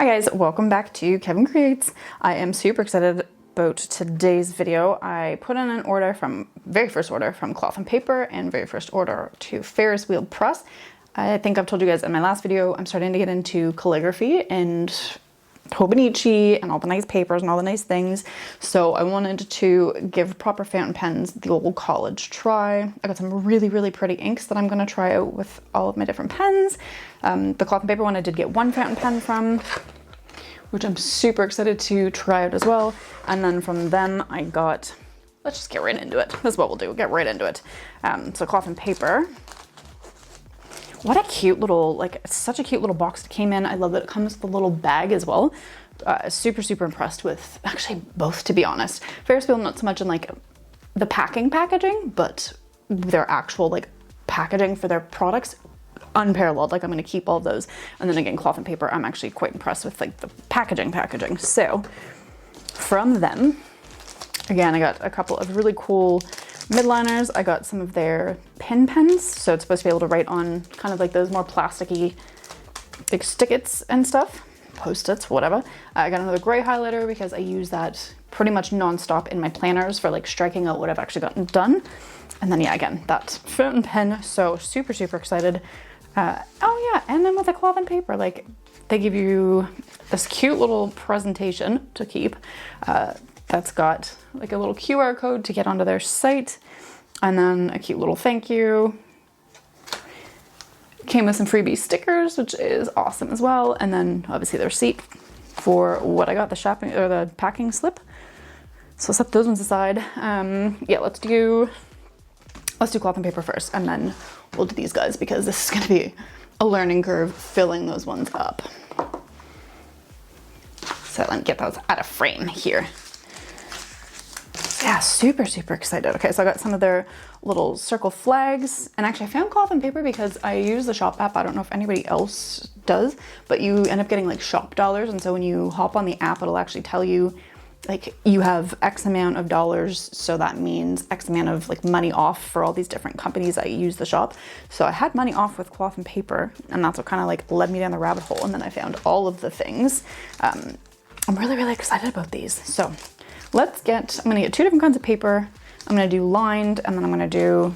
Hi guys, welcome back to Kevin Creates. I am super excited about today's video. I put in an order from, very first order from Cloth and Paper and very first order to Ferris Wheel Press. I think I've told you guys in my last video, I'm starting to get into calligraphy and Hobonichi and all the nice papers and all the nice things. So I wanted to give proper fountain pens the old college try. I got some really pretty inks that I'm going to try out with all of my different pens. The Cloth and Paper one I did get one fountain pen from, which I'm super excited to try out as well. And then from them I got, let's just get right into it. That's what we'll do, get right into it. So Cloth and Paper. What a cute little, like, it's such a cute little box it came in. I love that it comes with a little bag as well. Super impressed with, actually both, to be honest. Ferris Wheel, not so much in like the packaging, but their actual like packaging for their products, unparalleled. Like, I'm going to keep all of those. And then again, Cloth and Paper, I'm actually quite impressed with like the packaging. So from them, again, I got a couple of really cool midliners. I got some of their pens, so it's supposed to be able to write on kind of like those more plasticky like stick-its and stuff, post-its, whatever. I got another gray highlighter because I use that pretty much non-stop in my planners for like striking out what I've actually gotten done. And then yeah, again, that fountain pen, so super excited. Oh yeah, and then with the Cloth and Paper, like they give you this cute little presentation to keep. That's got like a little QR code to get onto their site, and then a cute little thank you. Came with some freebie stickers, which is awesome as well, and then obviously the receipt for what I got, the shopping or the packing slip. So set those ones aside. Yeah, let's do Cloth and Paper first, and then we'll do these guys because this is going to be a learning curve filling those ones up. So let me get those out of frame here. Yeah, super excited. Okay, so I got some of their little circle flags, and actually I found Cloth and Paper because I use the shop app. I don't know if anybody else does, but you end up getting like shop dollars, and so when you hop on the app, it'll actually tell you like you have X amount of dollars, so that means X amount of like money off for all these different companies that use the shop. So I had money off with Cloth and Paper, and that's what kind of like led me down the rabbit hole, and then I found all of the things. I'm really excited about these. So I'm gonna get two different kinds of paper. I'm gonna do lined, and then I'm gonna do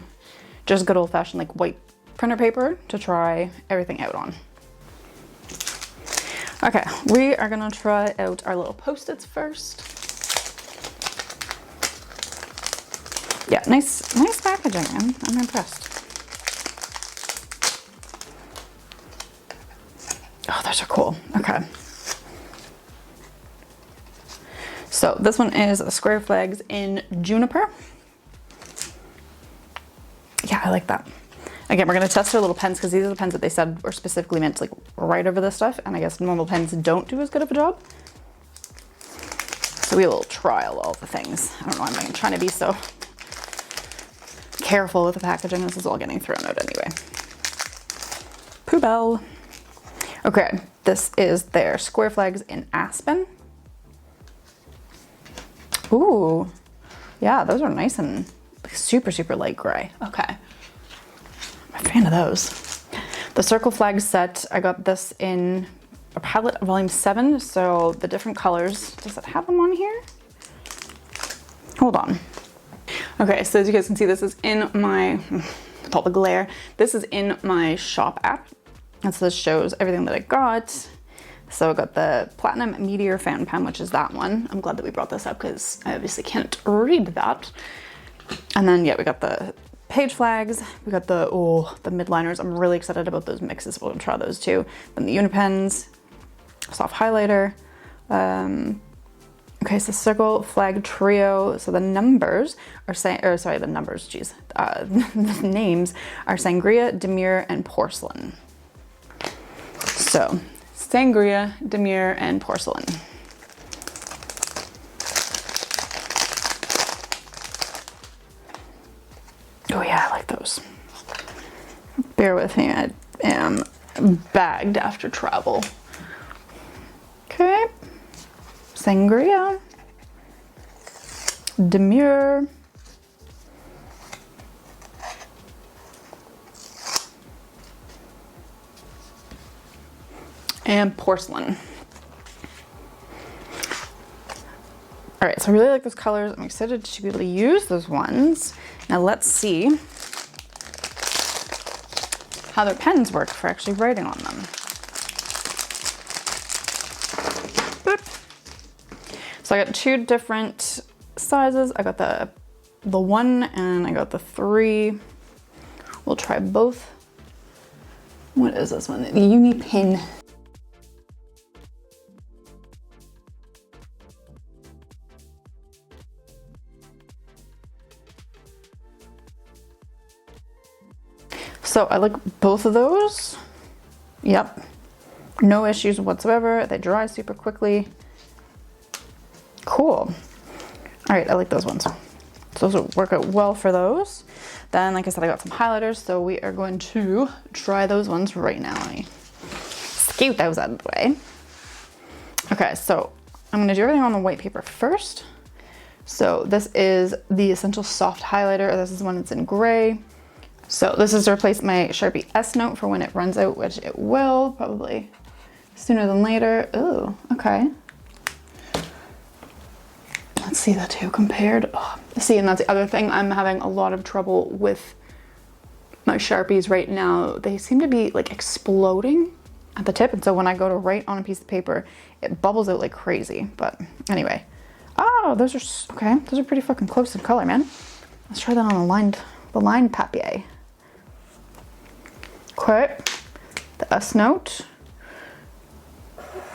just good old fashioned like white printer paper to try everything out on. Okay, we are gonna try out our little Post-its first. Yeah, nice packaging. I'm impressed. Oh, those are cool. Okay. So this one is the square flags in Juniper. Yeah, I like that. Again, we're gonna test our little pens because these are the pens that they said were specifically meant to like write over this stuff, and I guess normal pens don't do as good of a job. So we will trial all the things. I don't know, I'm trying to be so careful with the packaging. This is all getting thrown out anyway. Poubelle. Okay, this is their square flags in Aspen. Ooh, yeah, those are nice and super light gray. Okay, I'm a fan of those. The circle flag set, I got this in a palette volume 7, so the different colors. Does it have them on here? Hold on. Okay, so as you guys can see, this is in my, with all the glare, this is in my shop app. And so this shows everything that I got. So I got the Platinum Meteor Fountain Pen, which is that one. I'm glad that we brought this up because I obviously can't read that. And then, yeah, we got the page flags. We got the midliners. I'm really excited about those mixes. We'll try those too. Then the Unipens, soft highlighter. Okay, so circle flag trio. So the numbers are the names are Sangria, Demure, and Porcelain. So Sangria, Demure, and Porcelain. Oh yeah, I like those. Bear with me, I am bagged after travel. Okay. Sangria. Demure. And Porcelain. All right, so I really like those colors. I'm excited to be able to use those ones. Now let's see how their pens work for actually writing on them. Boop. So I got 2 different sizes. I got the 1 and I got the 3. We'll try both. What is this one? The Uni Pen. So I like both of those. Yep. No issues whatsoever. They dry super quickly. Cool. All right, I like those ones. So those will work out well for those. Then, like I said, I got some highlighters, so we are going to try those ones right now. Let me scoot those out of the way. Okay, so I'm gonna do everything on the white paper first. So this is the Essential Soft Highlighter. This is one that's in gray. So this is to replace my Sharpie S Note for when it runs out, which it will, probably sooner than later. Oh, okay. Let's see the 2 compared. Oh, see, and that's the other thing. I'm having a lot of trouble with my Sharpies right now. They seem to be like exploding at the tip. And so when I go to write on a piece of paper, it bubbles out like crazy. But anyway. Oh, those are, okay. Those are pretty fucking close in color, man. Let's try that on the lined papier. Okay. The S Note.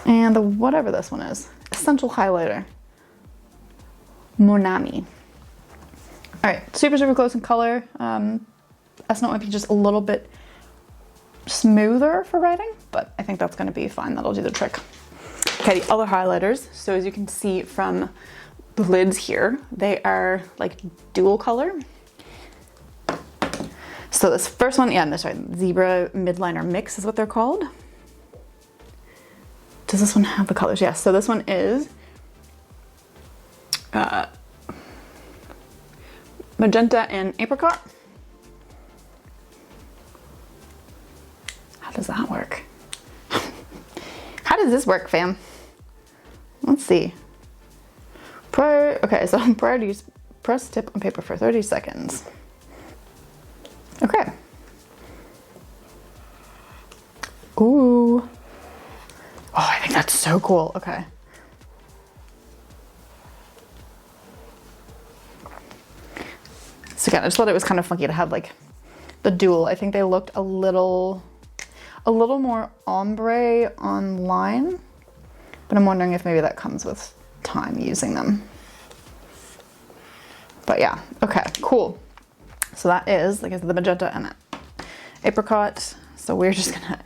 And the whatever this one is. Essential Highlighter. Monami. All right, super, super close in color. S Note might be just a little bit smoother for writing, but I think that's gonna be fine. That'll do the trick. Okay, the other highlighters. So as you can see from the lids here, they are like dual color. So this first one, yeah, sorry, Zebra Midliner Mix is what they're called. Does this one have the colors? Yes, so this one is magenta and apricot. How does that work? How does this work, fam? Let's see. Okay, so prior to use, press tip on paper for 30 seconds. Okay. Ooh. Oh, I think that's so cool. Okay. So again, I just thought it was kind of funky to have like the dual. I think they looked a little more ombre online, but I'm wondering if maybe that comes with time using them. But yeah, okay, cool. So that is, like I said, the magenta and the apricot. So we're just gonna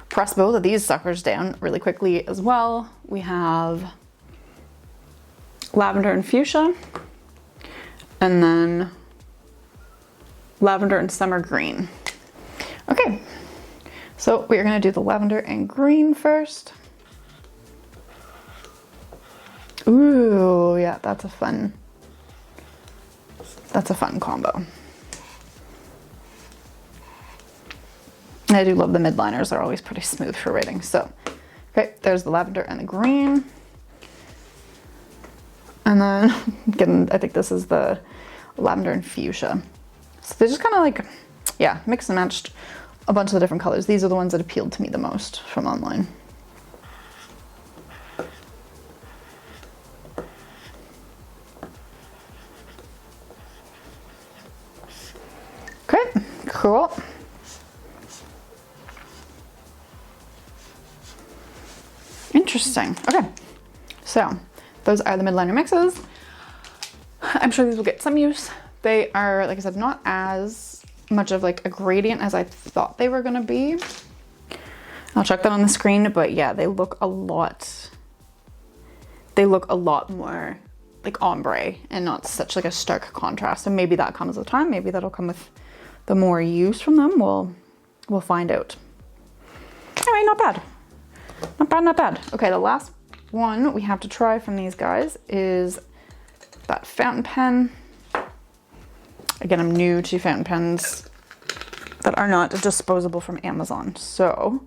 press both of these suckers down really quickly as well. We have lavender and fuchsia, and then lavender and summer green. Okay, so we're gonna do the lavender and green first. Ooh, yeah, that's a fun combo. I do love the midliners. They're always pretty smooth for writing. So, okay, there's the lavender and the green. And then, again, I think this is the lavender and fuchsia. So they just kind of like, yeah, mixed and matched a bunch of the different colors. These are the ones that appealed to me the most from online. Okay, cool. Interesting. Okay, so those are the midliner mixes. I'm sure these will get some use. They are, like I said, not as much of like a gradient as I thought they were gonna be. I'll check that on the screen, but yeah, they look a lot more like ombre and not such like a stark contrast. So maybe that comes with time. Maybe that'll come with the more use from them. We'll find out. Anyway, not bad. Not bad, not bad. Okay, the last one we have to try from these guys is that fountain pen. Again, I'm new to fountain pens that are not disposable from Amazon. So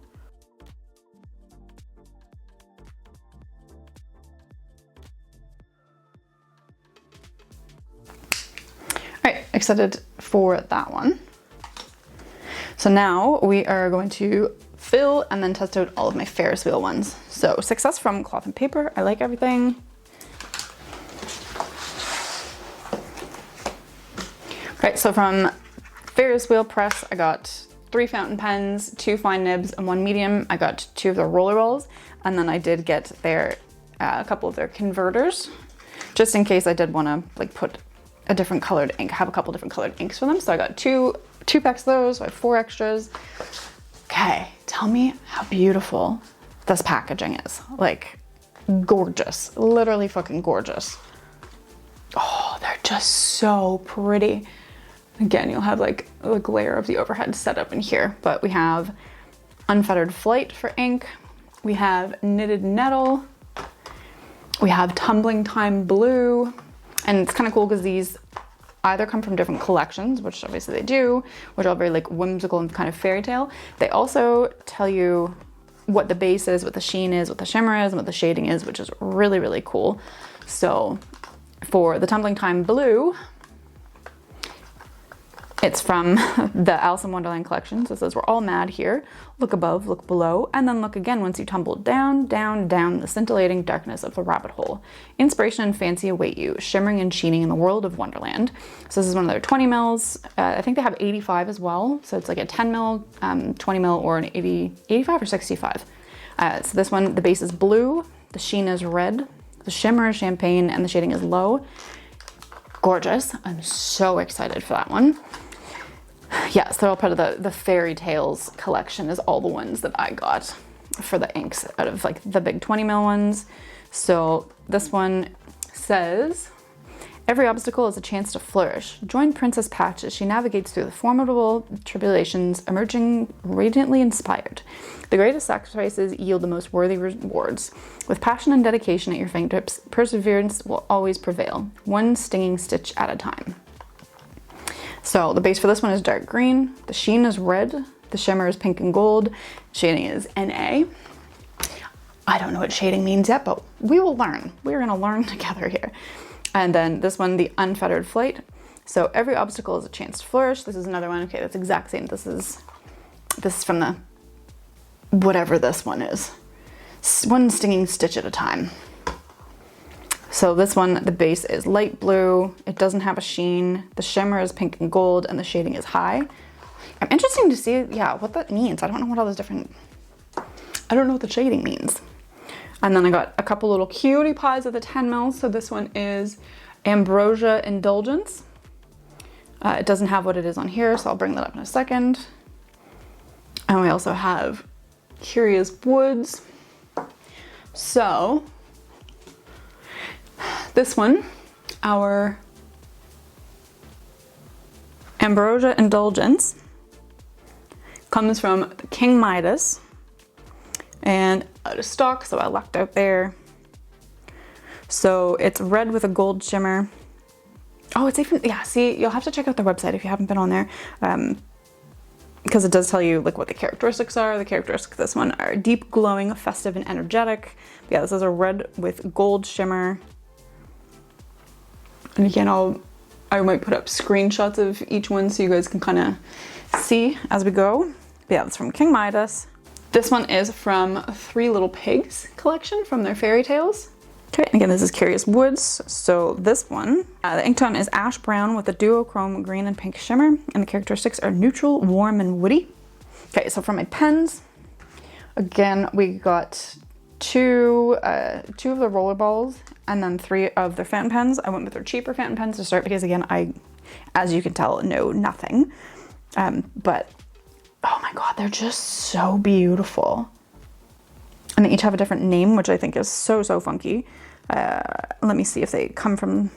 right, excited for that one. So now we are going to fill and then test out all of my Ferris wheel ones. So success from Cloth and Paper. I like everything. Right, so from Ferris Wheel Press, I got 3 fountain pens, 2 fine nibs, and 1 medium. I got 2 of their roller balls, and then I did get their a couple of their converters, just in case I did want to like put a different colored ink, have a couple different colored inks for them. So I got two packs of those, so I have 4 extras. Okay, tell me how beautiful this packaging is. Like, gorgeous, literally fucking gorgeous. Oh, they're just so pretty. Again, you'll have like a layer of the overhead set up in here, but we have Unfettered Flight for ink. We have Knitted Nettle. We have Tumbling Time Blue. And it's kind of cool because these either come from different collections, which obviously they do, which are very like whimsical and kind of fairy tale. They also tell you what the base is, what the sheen is, what the shimmer is, and what the shading is, which is really, really cool. So for the Tumbling Time Blue, it's from the Alice in Wonderland collection. So it says, we're all mad here. Look above, look below, and then look again once you tumble down, down, down the scintillating darkness of the rabbit hole. Inspiration and fancy await you, shimmering and sheening in the world of Wonderland. So this is one of their 20 mils. I think they have 85 as well. So it's like a 10 mil, 20 mil, or an 85 or 65. So this one, the base is blue, the sheen is red, the shimmer is champagne, and the shading is low. Gorgeous. I'm so excited for that one. Yes, they're all part of the Fairy Tales collection, is all the ones that I got for the inks out of like the big 20 mil ones. So this one says, every obstacle is a chance to flourish. Join Princess Patch as she navigates through the formidable tribulations, emerging radiantly inspired. The greatest sacrifices yield the most worthy rewards. With passion and dedication at your fingertips, perseverance will always prevail, one stinging stitch at a time. So the base for this one is dark green, the sheen is red, the shimmer is pink and gold, shading is NA. I don't know what shading means yet, but we will learn. We're gonna learn together here. And then this one, the Unfettered Flight. So every obstacle is a chance to flourish. This is another one. Okay, that's exact same. This is from the whatever this one is. One stinging stitch at a time. So this one, the base is light blue. It doesn't have a sheen. The shimmer is pink and gold, and the shading is high. I'm interested to see, yeah, what that means. I don't know what all those different, I don't know what the shading means. And then I got a couple little cutie pies of the 10 mils. So this one is Ambrosia Indulgence. It doesn't have what it is on here, so I'll bring that up in a second. And we also have Curious Woods. So this one, our Ambrosia Indulgence, comes from King Midas and out of stock, so I lucked out there. So it's red with a gold shimmer. Oh, it's even, yeah, see, you'll have to check out their website if you haven't been on there, because it does tell you like what the characteristics are. The characteristics of this one are deep, glowing, festive, and energetic. But yeah, this is a red with gold shimmer. And again, I might put up screenshots of each one so you guys can kind of see as we go. But yeah, it's from King Midas. This one is from Three Little Pigs collection from their Fairy Tales. Okay, and again, this is Curious Woods. So this one, the ink tone is ash brown with a duochrome green and pink shimmer, and the characteristics are neutral, warm, and woody. Okay, so for my pens, again, we got two of the roller balls and then 3 of their fountain pens. I went with their cheaper fountain pens to start because again, I, as you can tell, know nothing. But oh my God, they're just so beautiful. And they each have a different name, which I think is so, so funky. Let me see if they come from,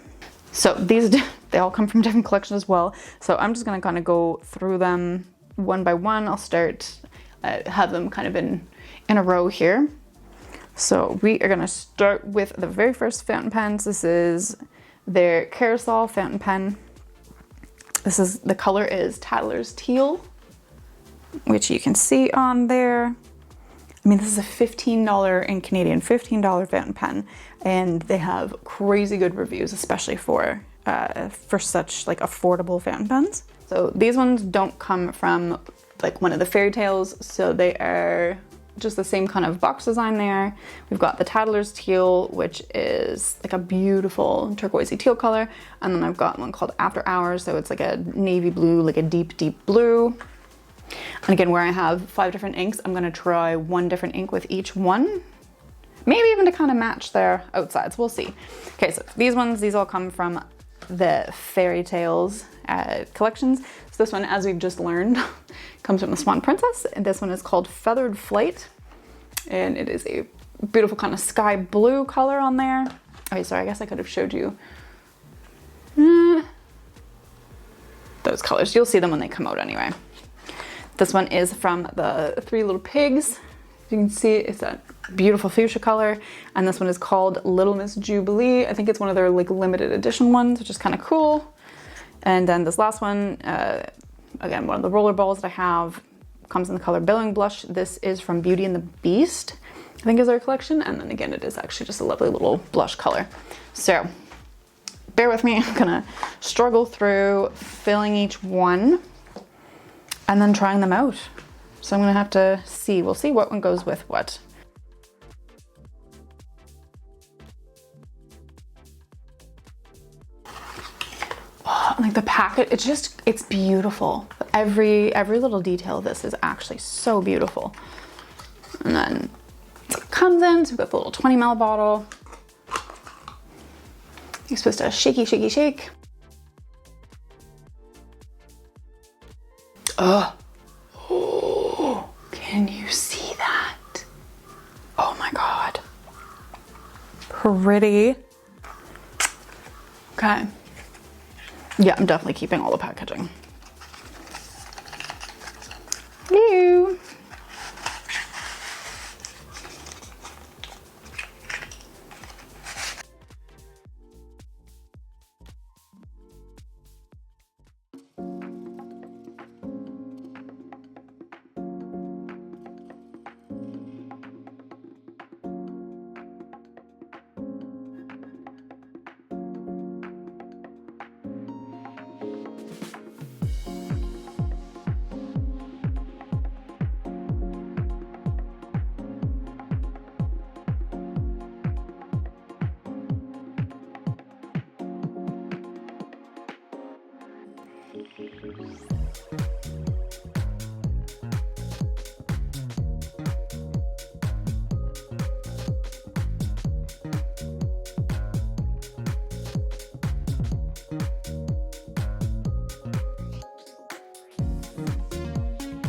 so these, they all come from different collections as well. So I'm just gonna kind of go through them one by one. I'll start, have them kind of in a row here. So we are gonna start with the very first fountain pens. This is their Carousel fountain pen. This is, the color is Tattler's Teal, which you can see on there. I mean, this is a $15 in Canadian, $15 fountain pen, and they have crazy good reviews, especially for for such like affordable fountain pens. So these ones don't come from like one of the fairy tales, so they are just the same kind of box design there. We've got the Tattler's Teal, which is like a beautiful turquoisey teal color. And then I've got one called After Hours, so it's like a navy blue, like a deep, deep blue. And again, where I have 5 different inks, I'm gonna try one different ink with each one. Maybe even to kind of match their outsides, we'll see. Okay, so these ones, these all come from the Fairy Tales collections. So this one, as we've just learned, comes from the Swan Princess. And this one is called Feathered Flight. And it is a beautiful kind of sky blue color on there. Okay, sorry, I guess I could have showed you those colors. You'll see them when they come out anyway. This one is from the Three Little Pigs. You can see it's a beautiful fuchsia color, and this one is called Little Miss Jubilee. I think it's one of their like limited edition ones, which is kind of cool. And then this last one, again, one of the roller balls that I have, comes in the color Billowing Blush. This is from Beauty and the Beast, I think is their collection. And then again, it is actually just a lovely little blush color. So bear with me, I'm gonna struggle through filling each one and then trying them out. So I'm gonna have to see, we'll see what one goes with what. Oh, like the packet, it's beautiful. Every little detail of this is actually so beautiful. And then it comes in, so we've got the little 20 ml bottle. You're supposed to shakey, shaky, shake. Oh. Oh, can you see that? Oh my God. Pretty. Okay. Yeah, I'm definitely keeping all the packaging. Hello.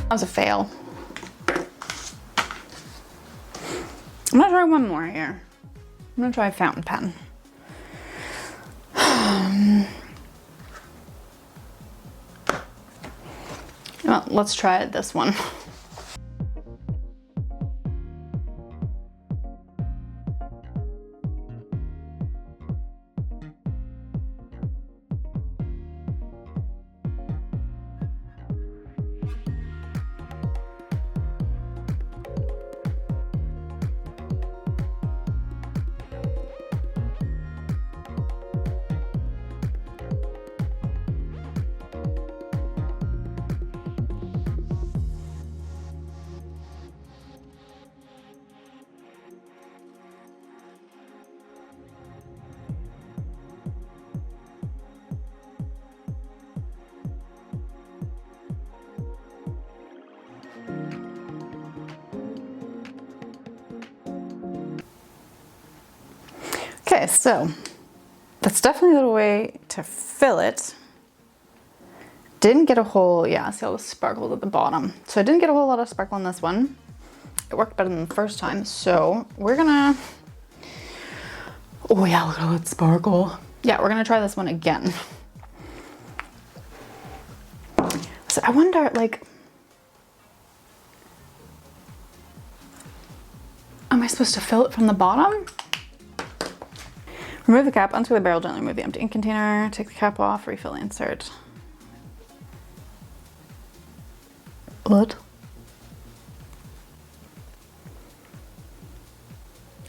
That was a fail. I'm gonna try one more here. I'm gonna try a fountain pen. Well, let's try this one. Okay, so that's definitely the way to fill it. Didn't get a whole, yeah, see all the sparkles at the bottom. So I didn't get a whole lot of sparkle on this one. It worked better than the first time. So we're gonna, oh yeah, look at all that sparkle. Yeah, we're gonna try this one again. So I wonder, like, am I supposed to fill it from the bottom? Remove the cap, unscrew the barrel, gently remove the empty ink container, take the cap off, refill the insert. What?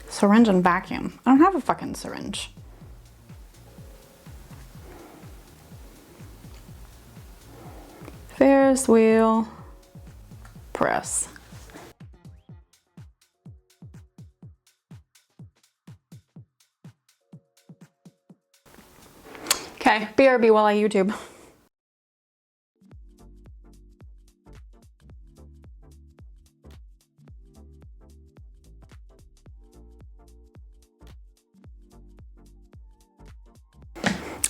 Syringe and vacuum. I don't have a fucking syringe. Ferris Wheel Press. Okay, BRB while I YouTube.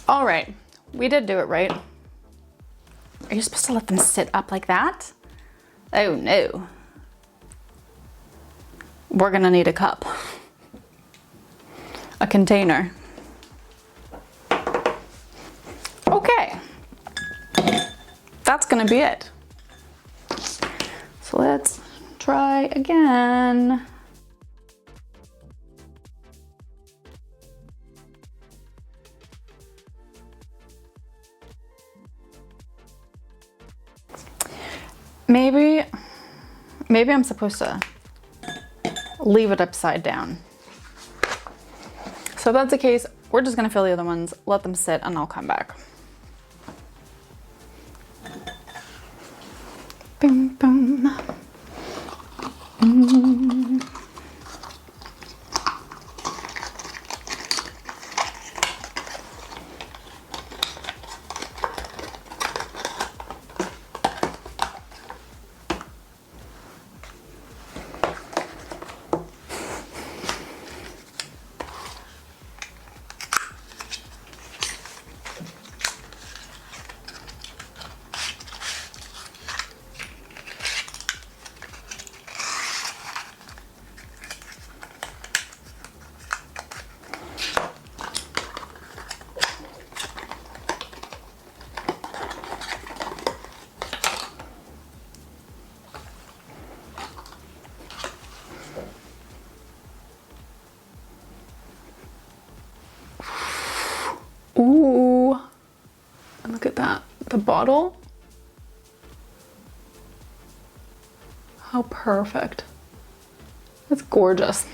All right, we did do it right. Are you supposed to let them sit up like that? Oh no. We're gonna need a cup. A container. Okay. That's gonna be it. So let's try again. Maybe I'm supposed to leave it upside down. So if that's the case, we're just gonna fill the other ones, let them sit, and I'll come back. Boom, boom. Ooh, and look at that, the bottle. How perfect. It's gorgeous.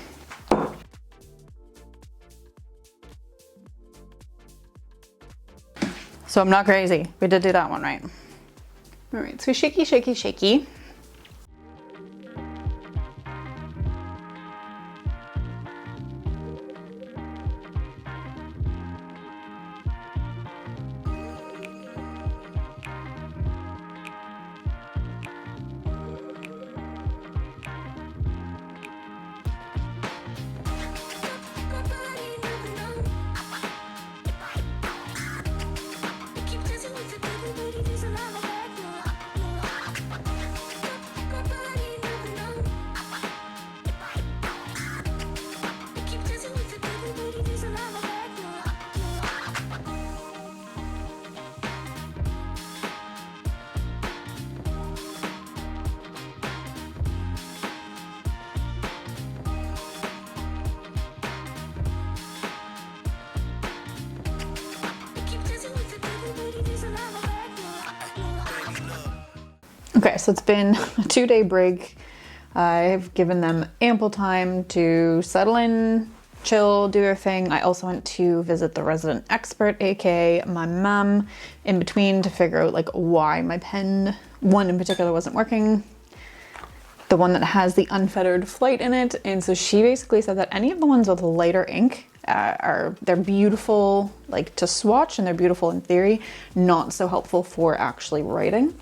So I'm not crazy. We did do that one right. All right, so shaky, shaky, shaky. Okay, so it's been a 2-day break. I've given them ample time to settle in, chill, do their thing. I also went to visit the resident expert, aka my mom, in between to figure out like why my pen, one in particular, wasn't working. The one that has the unfettered flight in it. And so she basically said that any of the ones with lighter ink they're beautiful like to swatch and they're beautiful in theory, not so helpful for actually writing.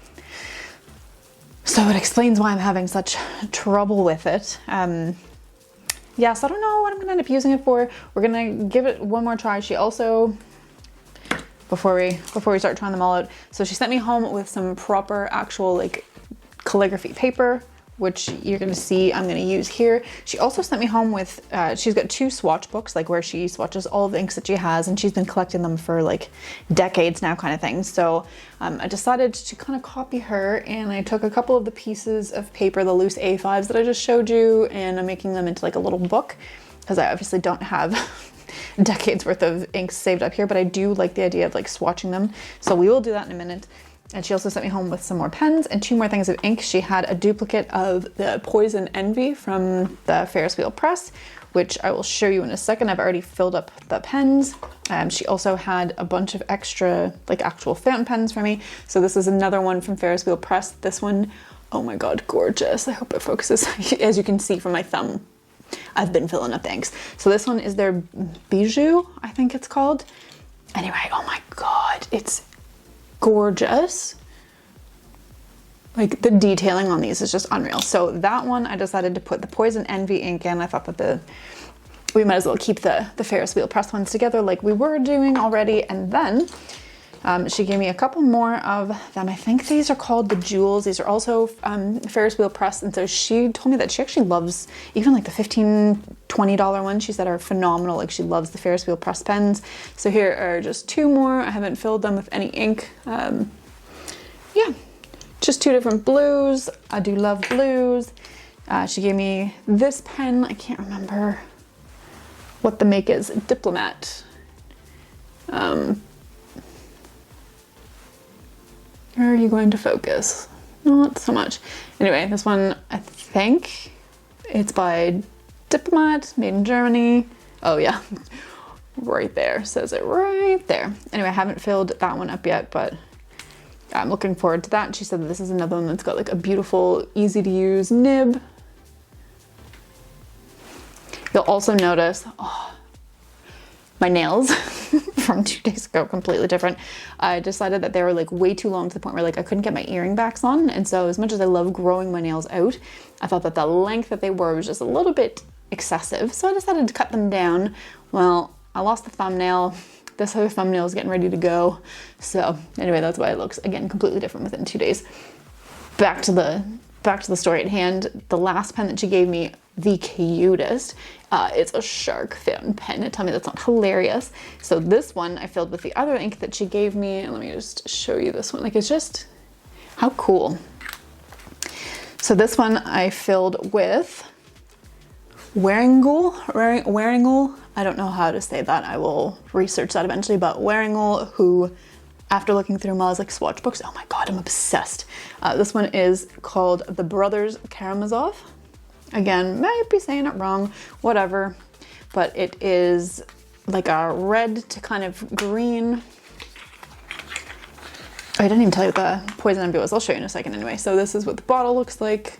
So it explains why I'm having such trouble with it. Yeah, so I don't know what I'm gonna end up using it for. We're gonna give it one more try. She also, before we start trying them all out, so she sent me home with some proper actual like calligraphy paper, which you're gonna see I'm gonna use here. She also sent me home with, she's got 2 swatch books, like where she swatches all of the inks that she has, and she's been collecting them for like decades now kind of thing. So I decided to kind of copy her, and I took a couple of the pieces of paper, the loose A5s that I just showed you, and I'm making them into like a little book, because I obviously don't have decades worth of inks saved up here, but I do like the idea of like swatching them. So we will do that in a minute. And she also sent me home with some more pens and 2 more things of ink. She had a duplicate of the Poison Envy from the Ferris Wheel Press, which I will show you in a second. I've already filled up the pens. She also had a bunch of extra like actual fountain pens for me. So this is another one from Ferris Wheel Press. This one, oh my God, gorgeous. I hope it focuses. As you can see from my thumb, I've been filling up the inks. So this one is their Bijou, I think it's called. Anyway, oh my God, it's gorgeous. Like the detailing on these is just unreal. So that one, I decided to put the Poison Envy ink in. I thought that we might as well keep the Ferris Wheel Press ones together like we were doing already. And then she gave me a couple more of them. I think these are called the Jewels. These are also Ferris Wheel Press. And so she told me that she actually loves even like the $15, $20 ones. She said are phenomenal. Like she loves the Ferris Wheel Press pens. So here are just two more. I haven't filled them with any ink. Yeah. Just two different blues. I do love blues. She gave me this pen. I can't remember what the make is. Diplomat. Where are you going to focus? Not so much. Anyway, this one, I think it's by Diplomat, made in Germany. Oh yeah, right there. Says it right there. Anyway, I haven't filled that one up yet, but I'm looking forward to that. She said that this is another one that's got like a beautiful, easy to use nib. You'll also notice, my nails from 2 days ago, completely different. I decided that they were like way too long to the point where like I couldn't get my earring backs on. And so as much as I love growing my nails out, I thought that the length that they were was just a little bit excessive. So I decided to cut them down. Well, I lost the thumbnail. This other thumbnail is getting ready to go. So anyway, that's why it looks, again, completely different within 2 days. Back to the story at hand. The last pen that she gave me, the cutest. It's a shark fountain pen. Tell me that's not hilarious. So this one I filled with the other ink that she gave me. Let me just show you this one. Like it's just, how cool. So this one I filled with Waringle. I don't know how to say that. I will research that eventually, but Waringle, who after looking through Ma's like swatch books, oh my God, I'm obsessed. This one is called The Brothers Karamazov. Again, might be saying it wrong, whatever, but it is like a red to kind of green. I didn't even tell you what the Poison Envy was. I'll show you in a second anyway. So this is what the bottle looks like.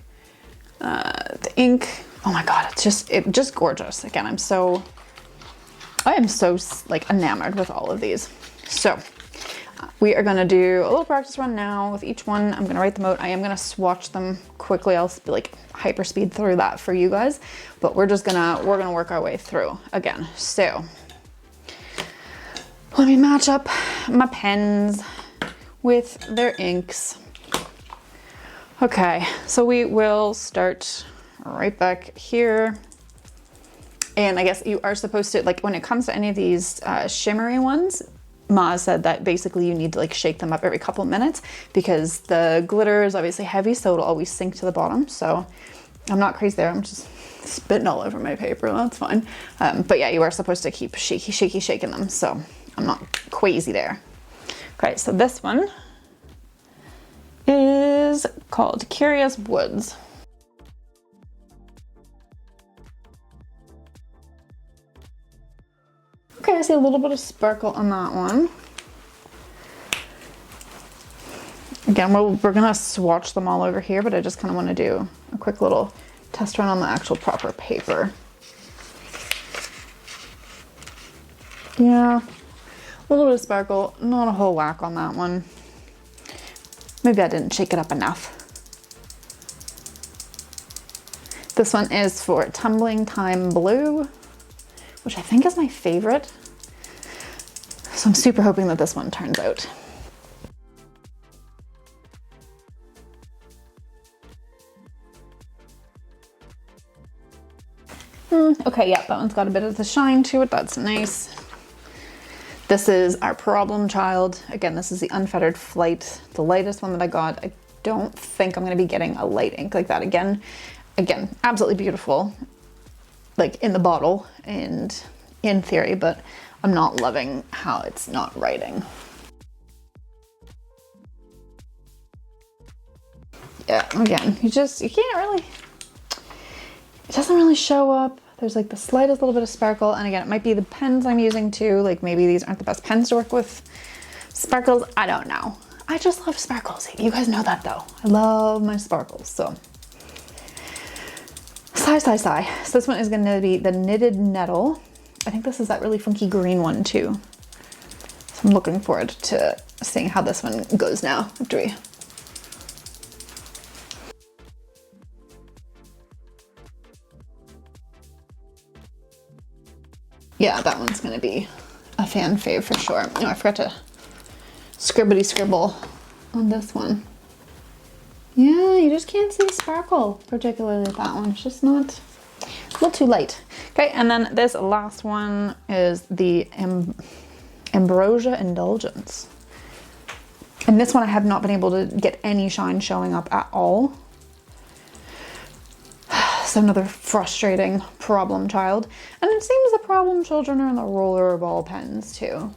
The ink, oh my God, it's just gorgeous. Again, I am so like enamored with all of these. So we are gonna do a little practice run now with each one. I'm gonna write them out. I am gonna swatch them quickly. I'll like hyper speed through that for you guys, but we're gonna work our way through again. So let me match up my pens with their inks. Okay, so we will start right back here. And I guess you are supposed to, like when it comes to any of these shimmery ones, Ma said that basically you need to like shake them up every couple of minutes because the glitter is obviously heavy, so it'll always sink to the bottom. So I'm not crazy there. I'm just spitting all over my paper. That's fine. But yeah, you are supposed to keep shaking them. So I'm not crazy there. Okay, so this one is called Curious Woods. Okay, I see a little bit of sparkle on that one. Again, we're gonna swatch them all over here, but I just kind of want to do a quick little test run on the actual proper paper. Yeah, a little bit of sparkle, not a whole whack on that one. Maybe I didn't shake it up enough. This one is for Tumbling Time Blue, which I think is my favorite. So I'm super hoping that this one turns out. Okay, yeah, that one's got a bit of the shine to it. That's nice. This is our Problem Child. Again, this is the Unfettered Flight, the lightest one that I got. I don't think I'm gonna be getting a light ink like that again. Again, absolutely beautiful, like in the bottle and in theory, but I'm not loving how it's not writing. Yeah, again, you can't really, it doesn't really show up There's like the slightest little bit of sparkle. And again, it might be the pens I'm using too. Like maybe these aren't the best pens to work with sparkles. I don't know. I just love sparkles. You guys know that though. I love my sparkles. So sigh, sigh, sigh. So this one is going to be the Knitted Nettle. I think this is that really funky green one too. So I'm looking forward to seeing how this one goes now after we. Yeah, that one's gonna be a fan fave for sure. Oh, I forgot to scribbity scribble on this one. Yeah, you just can't see sparkle, particularly with that one. It's just not, a little too light. Okay, and then this last one is the Ambrosia Indulgence. And this one I have not been able to get any shine showing up at all. So another frustrating problem child. And it seems the problem children are in the roller ball pens too.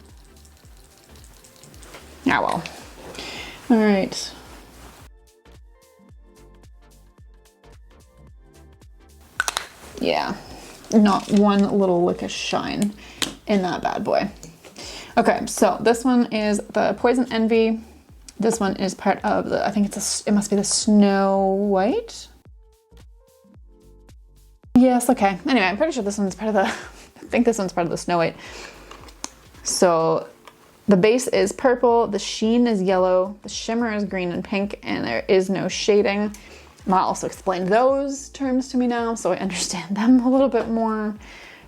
Ah, well. All right. Yeah, not one little lick of shine in that bad boy. Okay, so this one is the Poison Envy. This one is part of the, I think it must be the Snow White. Yes, okay. Anyway, I'm pretty sure this one's part of the, I think this one's part of the Snow White. So the base is purple, the sheen is yellow, the shimmer is green and pink, and there is no shading. Ma also explained those terms to me now, so I understand them a little bit more.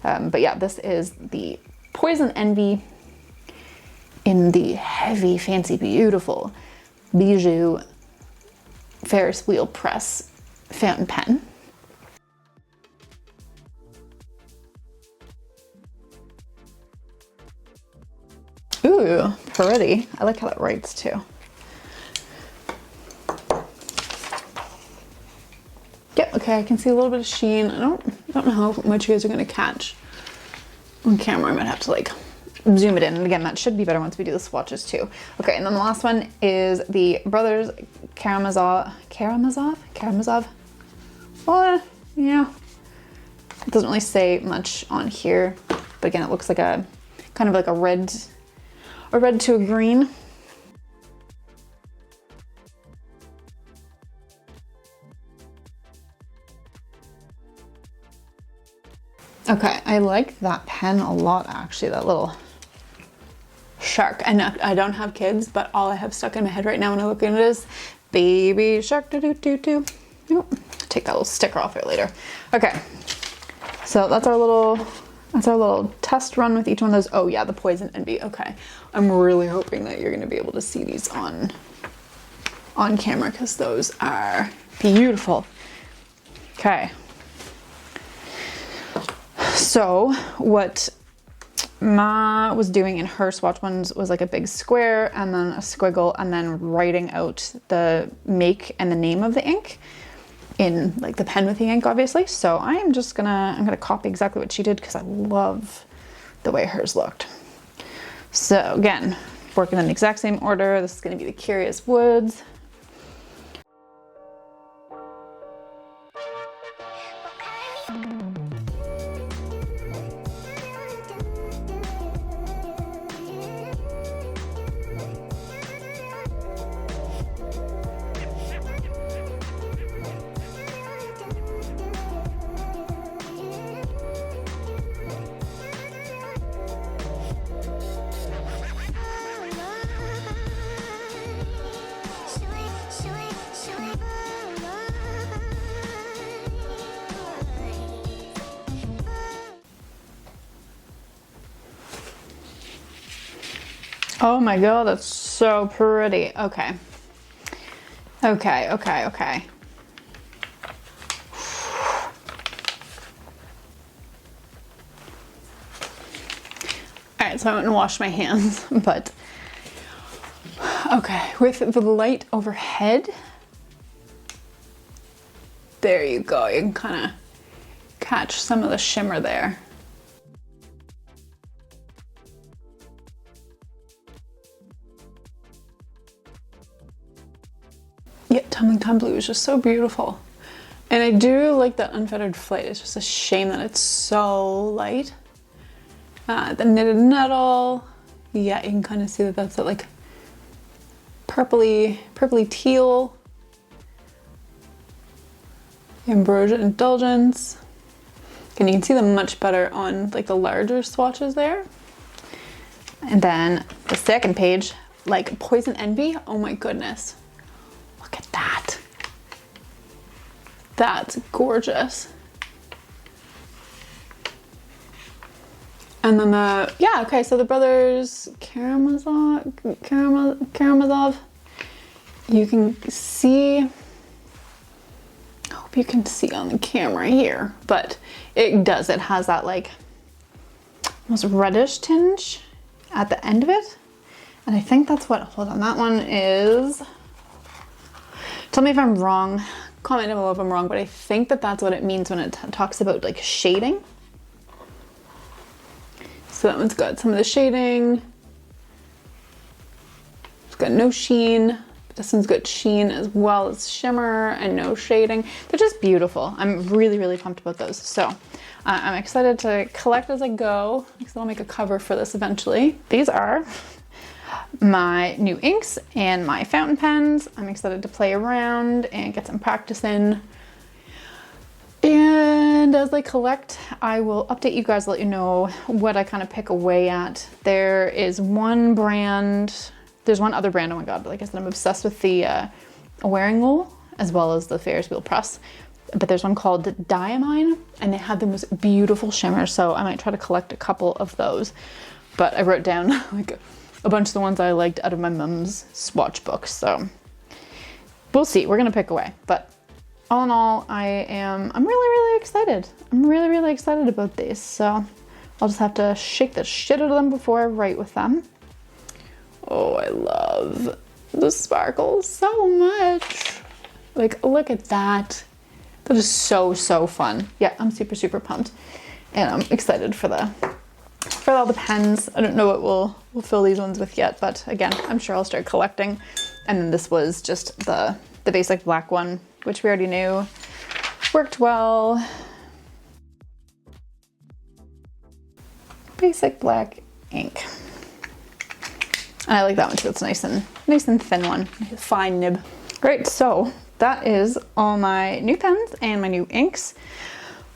But yeah, this is the Poison Envy in the heavy, fancy, beautiful Bijou Ferris Wheel Press fountain pen. Ooh, pretty. I like how that writes too. Yep, okay, I can see a little bit of sheen. I don't know how much you guys are gonna catch on camera. I might have to like zoom it in. And again, that should be better once we do the swatches too. Okay, and then the last one is the Brothers Karamazov. Well, yeah. It doesn't really say much on here, but again, it looks like a kind of like a red to a green. Okay, I like that pen a lot actually, that little shark. And I don't have kids, but all I have stuck in my head right now when I look at it is baby shark do do do do. Take that little sticker off it later. Okay, so that's our little test run with each one of those. Oh yeah, the Poison Envy. Okay, I'm really hoping that you're gonna be able to see these on camera because those are beautiful. Okay. So what Ma was doing in her swatch ones was like a big square and then a squiggle and then writing out the make and the name of the ink in like the pen with the ink, obviously. So I'm gonna copy exactly what she did because I love the way hers looked. So again, working in the exact same order. This is gonna be the Curious Woods. Oh my god, that's so pretty. Okay. Okay. All right, so I went and washed my hands, but okay, with the light overhead, there you go. You can kind of catch some of the shimmer there. Yeah, Tumbling Tom Blue is just so beautiful And I do like that unfettered flight. It's just a shame that it's so light. The knitted nettle. Yeah, you can kind of see that that's that like purpley teal. Ambrosia Indulgence. And you can see them much better on like the larger swatches there. And then the second page, like Poison Envy. Oh my goodness. Look at that. That's gorgeous. And then so the brothers Karamazov. You can see, I hope you can see on the camera here, but it has that like almost reddish tinge at the end of it. And I think that's what, hold on, that one is, tell me if I'm wrong, comment down below if I'm wrong, but I think that that's what it means when it talks about like shading. So that one's got some of the shading. It's got no sheen. This one's got sheen as well as shimmer and no shading. They're just beautiful. I'm really, really pumped about those. So I'm excited to collect as I go, because I'll make a cover for this eventually. These are my new inks and my fountain pens. I'm excited to play around and get some practice in. And as I collect, I will update you guys, let you know what I kind of pick away at. There is one brand, there's one other brand, oh my god, like I said, I'm obsessed with the wearing wool as well as the Ferris Wheel Press. But there's one called Diamine and they have the most beautiful shimmers, so I might try to collect a couple of those. But I wrote down like a bunch of the ones I liked out of my mum's swatch books, so we'll see, we're gonna pick away. But all in all, I'm really, really excited. I'm really, really excited about these. So I'll just have to shake the shit out of them before I write with them. Oh, I love the sparkles so much. Like, look at that. That is so, so fun. Yeah, I'm super, super pumped. And I'm excited for all the pens. I don't know what we'll fill these ones with yet, but again, I'm sure I'll start collecting. And then this was just the basic black one, which we already knew worked well. Basic black ink. And I like that one too. It's nice and thin one, fine nib. Great, so that is all my new pens and my new inks.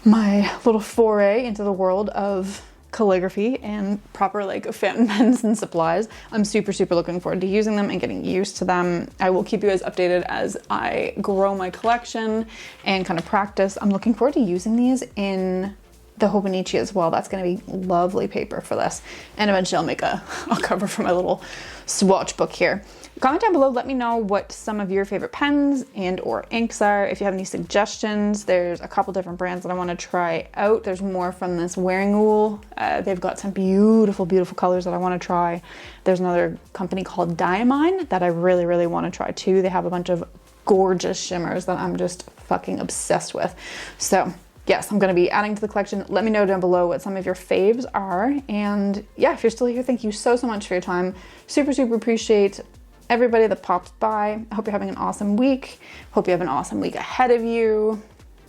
My little foray into the world of calligraphy and proper like fountain pens and supplies. I'm super, super looking forward to using them and getting used to them. I will keep you guys updated as I grow my collection and kind of practice. I'm looking forward to using these in the Hobonichi as well. That's going to be lovely paper for this. And eventually I'll make a cover for my little swatch book here. Comment down below, let me know what some of your favorite pens and or inks are. If you have any suggestions, there's a couple different brands that I want to try out. There's more from this wearing wool. They've got some beautiful, beautiful colors that I want to try. There's another company called Diamine that I really, really want to try too. They have a bunch of gorgeous shimmers that I'm just fucking obsessed with. So yes, I'm going to be adding to the collection. Let me know down below what some of your faves are. And yeah, if you're still here, thank you so, so much for your time. Super, super appreciate everybody that pops by. I hope you're having an awesome week. Hope you have an awesome week ahead of you.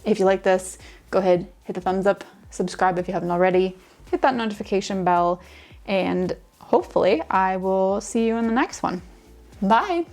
If you like this, go ahead, hit the thumbs up, subscribe if you haven't already, hit that notification bell, and hopefully I will see you in the next one. Bye.